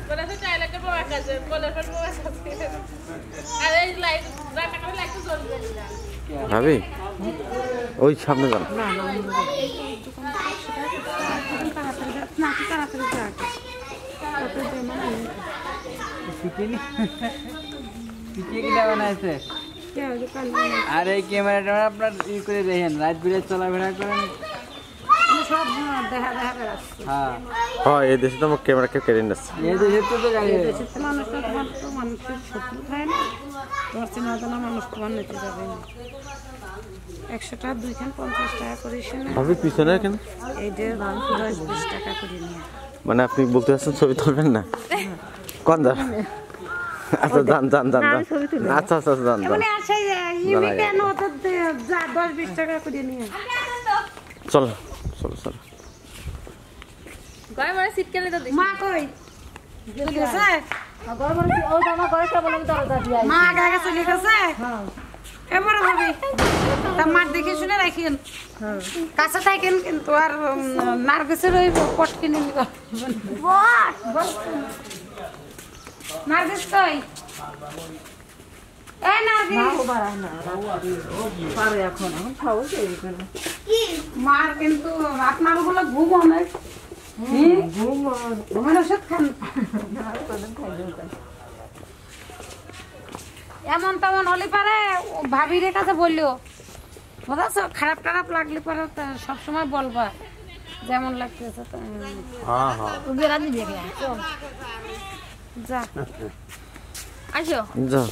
বলে তো চাই লাগে বাবা কাছে বলে ফেল বাবা সাথে আরে লাইট রান্না করে লাইট জ্বলবে না ভাবি ওই সামনে যান না না তাড়াতাড়ি যা বানাইছে আর এই ক্যামেরাটা আপনার ই করে দেখেন রাত বিরাত চলাফেরা করেন সব দেখা দেখা বেড়াচ্ছে হ্যাঁ এই দেশে তো আমার ক্যামেরা কেউ কেড়ে নিচ্ছে এই দেশে তো জানি মানুষের শত্রু খায় না তোমার চেনা জানা মানুষ তোমার নিতে যাবে না 100 টাকা 250 টাকা করে ভাবি পিছনে কেন এই যে 10-20 টাকা করে নিয়ে মানে আপনি বলতে চাচ্ছেন ছবি তুলবেন না কোন দা আচ্ছা যান যান যান আচ্ছা আচ্ছা যান যান কেন 10-20 টাকা করে নিয়ে চলো চলো চলো গায় মানে সিট কেলে তো দেখি মা কই চলে গেছে গয় মানে ও জামা গয় তো বলে দরজা দিয়ে মা আগে চলে গেছে হ্যাঁ এবারে ভাবি তা মার দেখে শুনে রাখেন কাছে থাকেন কিন্তু আর নার্গিসের ওই পট কিনে নিব নার্গিস কই এই নার্গিস পারে এখন খাও মার কিন্তু আপনার গুলো ঘুম অনেক ঘুমের ওষুধ খান এমন তেমন হলে পারে ভাবির কাছে বললো বুঝাচ্ছ খারাপ টারাপ লাগলে পারে সবসময় বলবা যেমন লাগতেছে যা আসো যা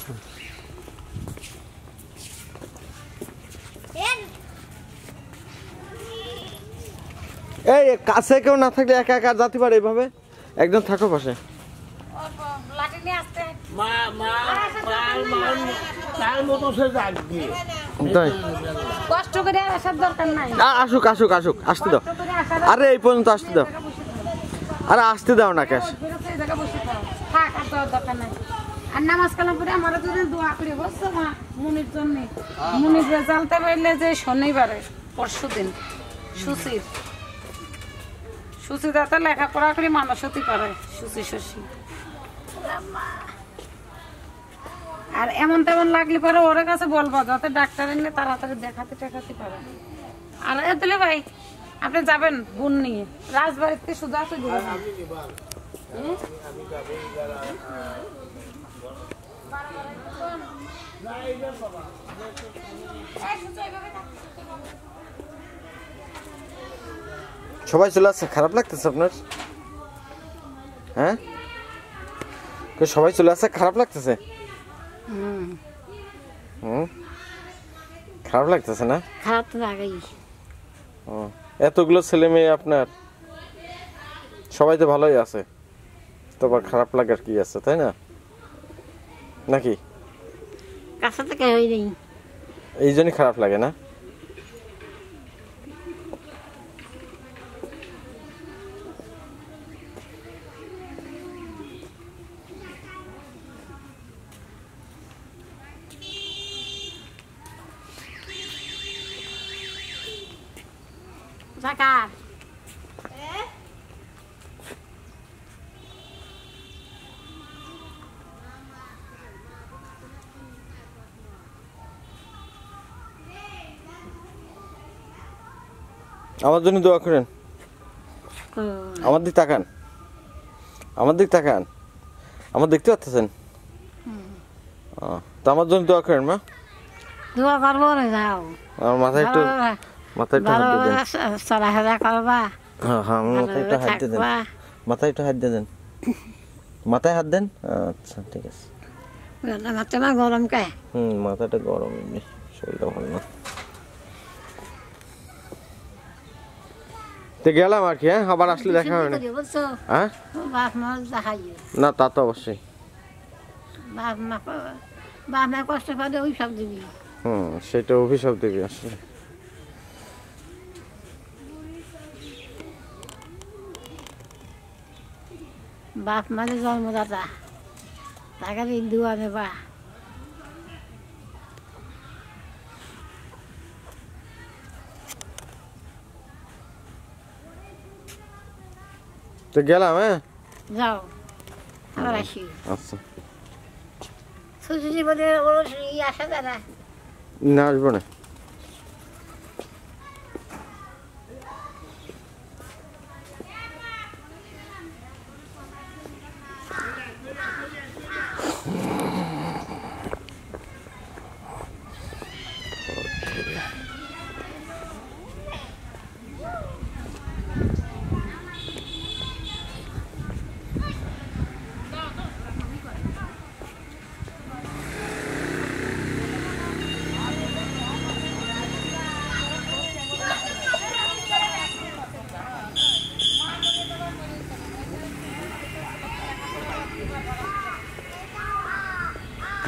এই কাছে কেউ না থাকলে একা একা যেতে পারে এইভাবে একদম থাকো পাশে লাঠি নিয়ে আসতে তাই কষ্ট করে আর আসার দরকার নাই আসুক আসুক আসুক আসতে দাও কষ্ট করে আসার আরে এই পর্যন্ত আসতে দাও আরে আসতে দাও না ক্যাশ বেরোতে এই জায়গায় বসে থাক থাক আর যাওয়ার দরকার নাই আর নামাজ কালাম পরে আমার যদি দোয়া করি বসছো মা মুনির জন্য মুনির রেজাল্টে পাইলে যে শনিবারে পরশু দিন সুচিদাতে লেখাপড়া করে মানুষ হতে পারে শশী আর এমন তেমন লাগলে পরে ওর কাছে বলবো যাতে ডাক্তার এনে তাড়াতাড়ি দেখাতে পারে আর দিলে ভাই আপনি যাবেন বোন নিয়ে রাজবাড়িতে শুধু আসতে দিবেন সবাই চলে আসছে খারাপ লাগতেছে আপনার হ্যাঁ সবাই চলে আসছে খারাপ লাগতেছে খারাপ লাগতেছে না খারাপ তো লাগেই এতগুলো ছেলে মেয়ে আপনার সবাই তো ভালোই আছে তোমার খারাপ লাগার কি আছে তাই না নাকি কাছে তো কেউই নেই এই জন্যই খারাপ লাগে না জাকার আমার জন্য দোয়া করেন আমার দিক তাকান আমার দেখতে পাচ্ছেন তো আমার জন্য দোয়া করেন মা দোয়া করবো না যাও আমার মাথায় একটু হাত দিয়ে দেন চলাফেরা করবা হ্যাঁ হ্যাঁ মাথায় একটু হাত দিয়ে দেন মাথায় একটু হাত দিয়ে দেন মাথায় হাত দেন আচ্ছা ঠিক আছে মাথা গরম কে মাথাটা গরম এমনি শরীরটা ভালো না তো গেলাম আর কি হ্যাঁ আবার আসলে দেখা হবে না হ্যাঁ না তা তো অবশ্যই বাপ মা কষ্ট পাবে অভিশাপ দিবি সেটা অভিশাপ দিবি আসলে বাপ মানে জন্মদাতা তাকে দোয়া নেবা তো গেলাম হ্যাঁ যাও আবার আসি আচ্ছা সুজি বলে ওর আসা যায় না না আসবো না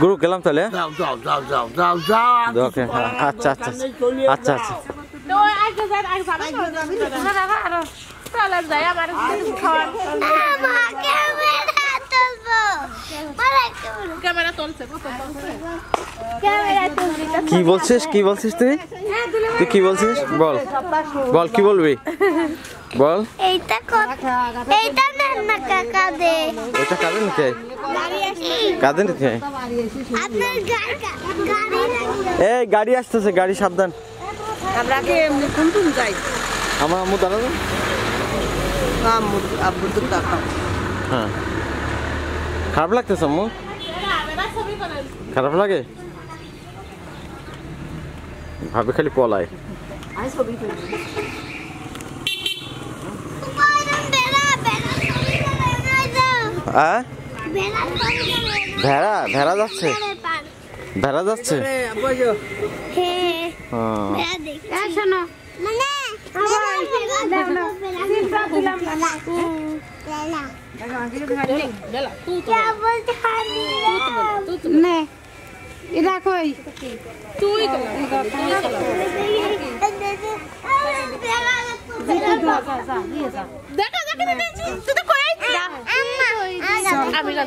গুরু গেলাম তাহলে ওকে আচ্ছা আচ্ছা আচ্ছা আচ্ছা তো আগে যাই আগে যাবে আর চলে যাই আমার খাওয়ার ক্যামেরা চলছে কি বলছিস তুই তুই কি বলছিস বল বল কি বলবি বল এইটা না কাকা দে ওটা কাঁদে নাকি কাঁদে নাকি আপনার গাড়ি এই গাড়ি আসতেছে গাড়ি সাবধান আমরা কি এমনি কোন যাই আমার আম্মু দাঁড়াবেন আব্বুর তো টাকা হ্যাঁ খারাপ লাগতেছে আম্মু খারাপ লাগে ভাবে খালি পলায় ভেড়া ভেড়া যাচ্ছে ভেড়া যাচ্ছে শোনো নে এটা কই তুই দেখা তুই তো কই আমি না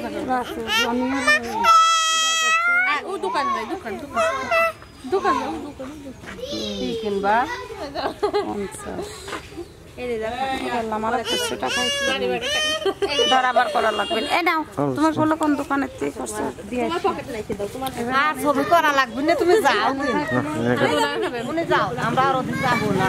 ও দোকান যাই দোকান কি কিনবা আমার 100 টাকা বরাবর করা লাগবে এই নাও তোমার বলো কোন দোকানের থেকে করছো দিয়ে আর ছবি করা লাগবে না তুমি যাও তুমি যাও আমরা আর ওদিকে যাবো না